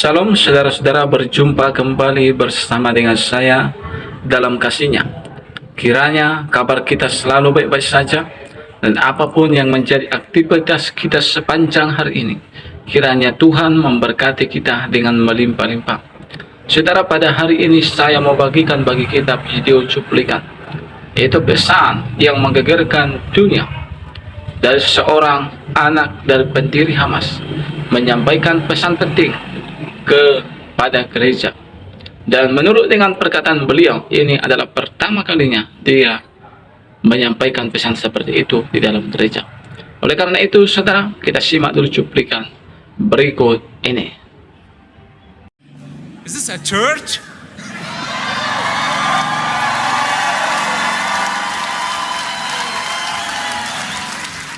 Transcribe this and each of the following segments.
Shalom saudara-saudara, berjumpa kembali bersama dengan saya dalam kasih-Nya. Kiranya kabar kita selalu baik-baik saja, dan apapun yang menjadi aktivitas kita sepanjang hari ini, kiranya Tuhan memberkati kita dengan melimpah-limpah. Saudara, pada hari ini saya mau bagikan bagi kita video cuplikan, yaitu pesan yang menggegerkan dunia dari seorang anak dari pendiri Hamas, menyampaikan pesan penting kepada gereja. Dan menurut dengan perkataan beliau, ini adalah pertama kalinya dia menyampaikan pesan seperti itu di dalam gereja. Oleh karena itu, saudara, kita simak dulu cuplikan berikut ini. Is this a church?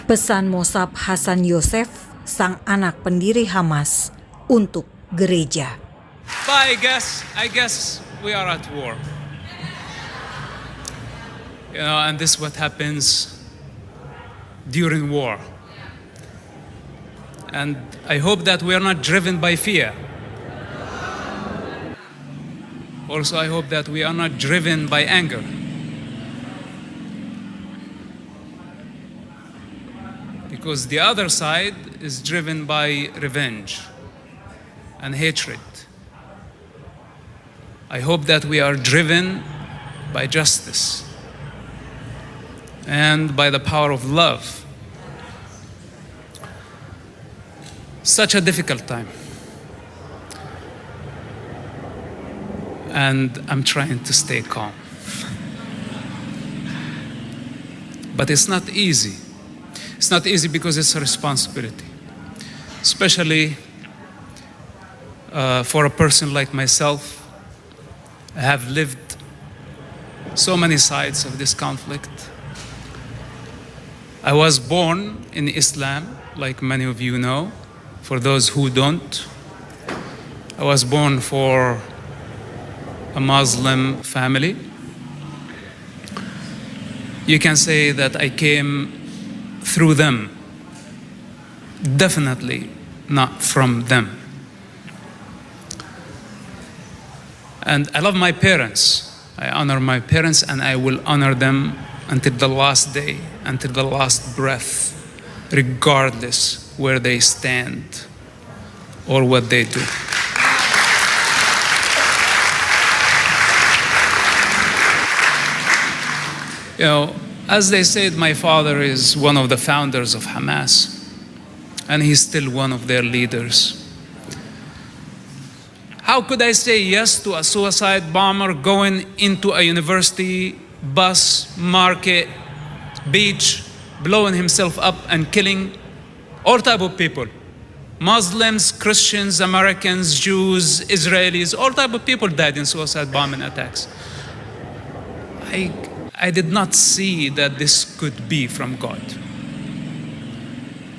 Pesan Mosab Hasan Yosef, sang anak pendiri Hamas, untuk gereja. But I guess we are at war. And this is what happens during war. And I hope that we are not driven by fear. Also, I hope that we are not driven by anger. Because the other side is driven by revenge and hatred. I hope that we are driven by justice and by the power of love. Such a difficult time. And I'm trying to stay calm. But it's not easy. It's not easy because it's a responsibility, especially for a person like myself. I have lived so many sides of this conflict. I was born in Islam, like many of you know. For those who don't, I was born for a Muslim family. You can say that I came through them, definitely not from them. And I love my parents. I honor my parents, and I will honor them until the last day, until the last breath, regardless where they stand or what they do. You know, as they said, my father is one of the founders of Hamas, and he's still one of their leaders. How could I say yes to a suicide bomber going into a university, bus, market, beach, blowing himself up and killing all type of people? Muslims, Christians, Americans, Jews, Israelis, all type of people died in suicide bombing attacks. I did not see that this could be from God.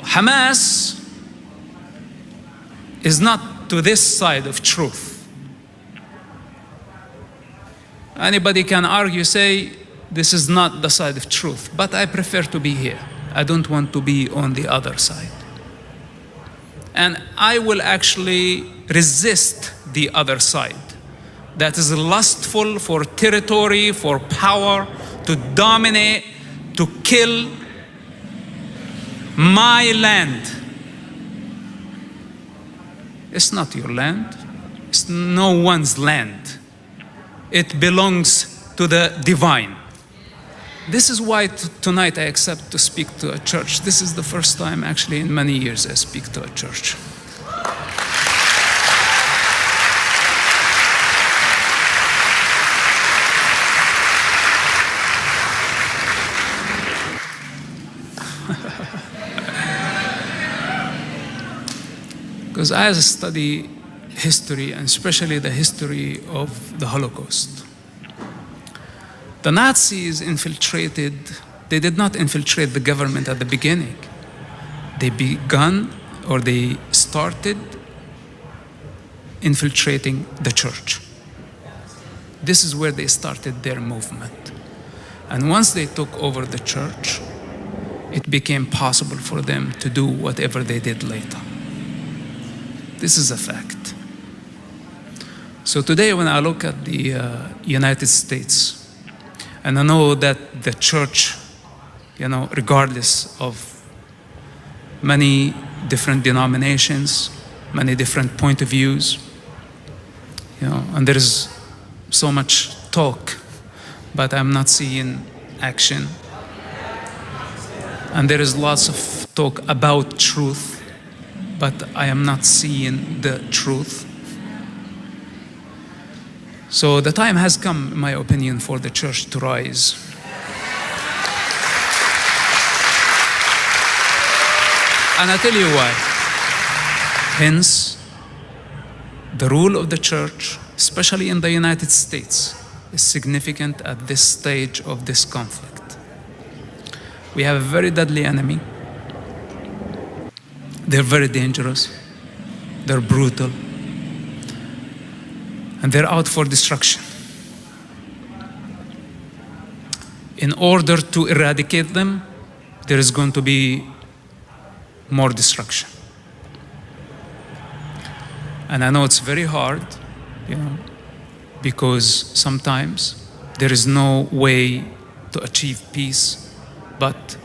Hamas is not to this side of truth. Anybody can argue, say, this is not the side of truth, but I prefer to be here. I don't want to be on the other side. And I will actually resist the other side that is lustful for territory, for power, to dominate, to kill my land. It's not your land. It's no one's land. It belongs to the divine. This is why tonight I accept to speak to a church. This is the first time actually in many years I speak to a church. Because I study history, and especially the history of the Holocaust. The Nazis infiltrated, they did not infiltrate the government at the beginning. They started infiltrating the church. This is where they started their movement. And once they took over the church, it became possible for them to do whatever they did later. This is a fact. So today when I look at the United States, and I know that the church, regardless of many different denominations, many different point of views, and there is so much talk, but I'm not seeing action. And there is lots of talk about truth, but I am not seeing the truth. So the time has come, in my opinion, for the church to rise. And I tell you why. Hence, the role of the church, especially in the United States, is significant at this stage of this conflict. We have a very deadly enemy. They're very dangerous. They're brutal. And they're out for destruction. In order to eradicate them, there is going to be more destruction. And I know it's very hard, because sometimes there is no way to achieve peace but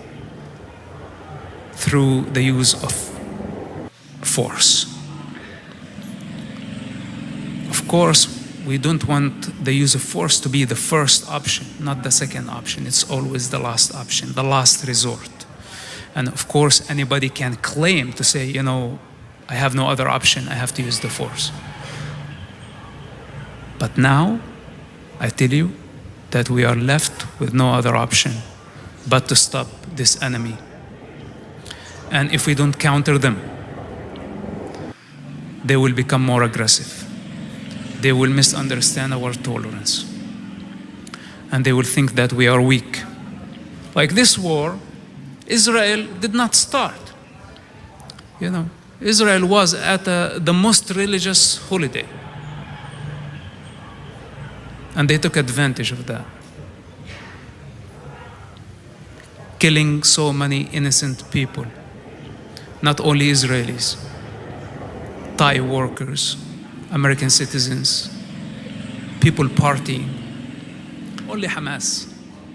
through the use of force. Of course, we don't want the use of force to be the first option, not the second option. It's always the last option, the last resort. And of course, anybody can claim to say, I have no other option, I have to use the force. But now, I tell you that we are left with no other option but to stop this enemy. And if we don't counter them, they will become more aggressive. They will misunderstand our tolerance. And they will think that we are weak. Like this war, Israel did not start. Israel was at the most religious holiday. And they took advantage of that. Killing so many innocent people. Not only Israelis, Thai workers, American citizens, people partying. Only Hamas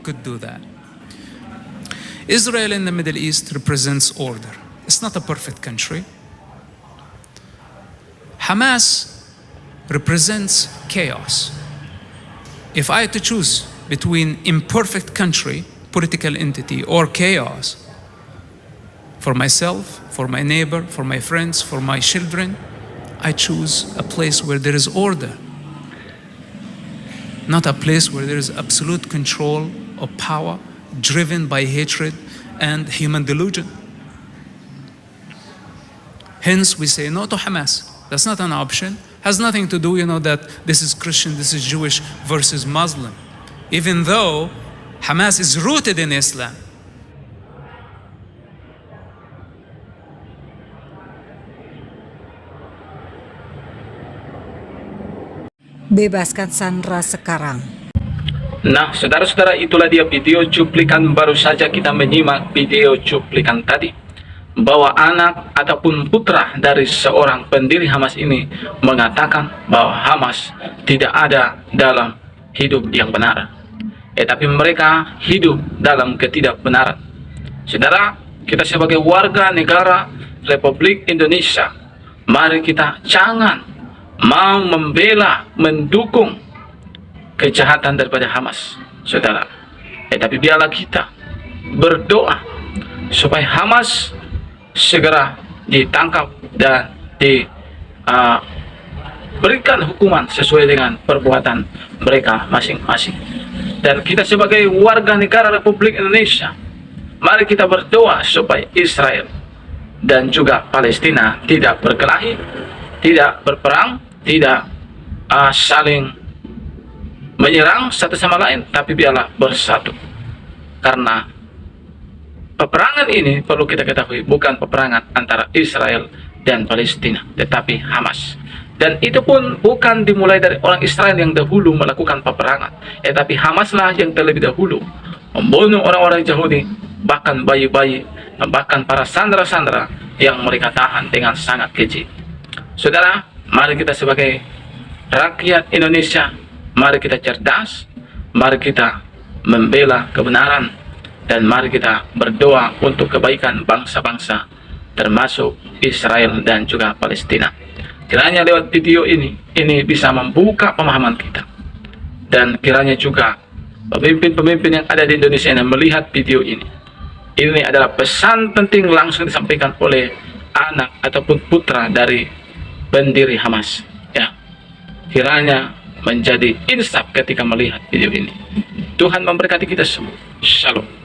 could do that. Israel in the Middle East represents order. It's not a perfect country. Hamas represents chaos. If I had to choose between imperfect country, political entity, or chaos, for myself, for my neighbor, for my friends, for my children, I choose a place where there is order. Not a place where there is absolute control of power, driven by hatred and human delusion. Hence, we say no to Hamas. That's not an option. Has nothing to do, that this is Christian, this is Jewish versus Muslim. Even though Hamas is rooted in Islam. Bebaskan Sandra sekarang. Nah, saudara-saudara, itulah dia video cuplikan. Baru saja kita menyimak video cuplikan tadi, bahwa anak ataupun putra dari seorang pendiri Hamas ini mengatakan bahwa Hamas tidak ada dalam hidup yang benar, tapi mereka hidup dalam ketidakbenaran. Saudara, kita sebagai warga negara Republik Indonesia, mari kita jangan mau membela, mendukung kejahatan daripada Hamas, saudara. Tapi biarlah kita berdoa supaya Hamas segera ditangkap dan diberikan hukuman sesuai dengan perbuatan mereka masing-masing. Dan kita sebagai warga negara Republik Indonesia, mari kita berdoa supaya Israel dan juga Palestina tidak berkelahi, tidak berperang, tidak saling menyerang satu sama lain, tapi biarlah bersatu. Karena peperangan ini perlu kita ketahui bukan peperangan antara Israel dan Palestina, tetapi Hamas. Dan itu pun bukan dimulai dari orang Israel yang dahulu melakukan peperangan, tetapi Hamaslah yang terlebih dahulu membunuh orang-orang Yahudi, bahkan bayi-bayi, bahkan para sandera-sandera yang mereka tahan dengan sangat keji. Saudara, mari kita sebagai rakyat Indonesia, mari kita cerdas, mari kita membela kebenaran, dan mari kita berdoa untuk kebaikan bangsa-bangsa, termasuk Israel dan juga Palestina. Kiranya lewat video ini bisa membuka pemahaman kita. Dan kiranya juga pemimpin-pemimpin yang ada di Indonesia yang melihat video ini. Ini adalah pesan penting langsung disampaikan oleh anak ataupun putra dari pendiri Hamas. Ya, kiranya menjadi insaf ketika melihat video ini. Tuhan memberkati kita semua. Shalom.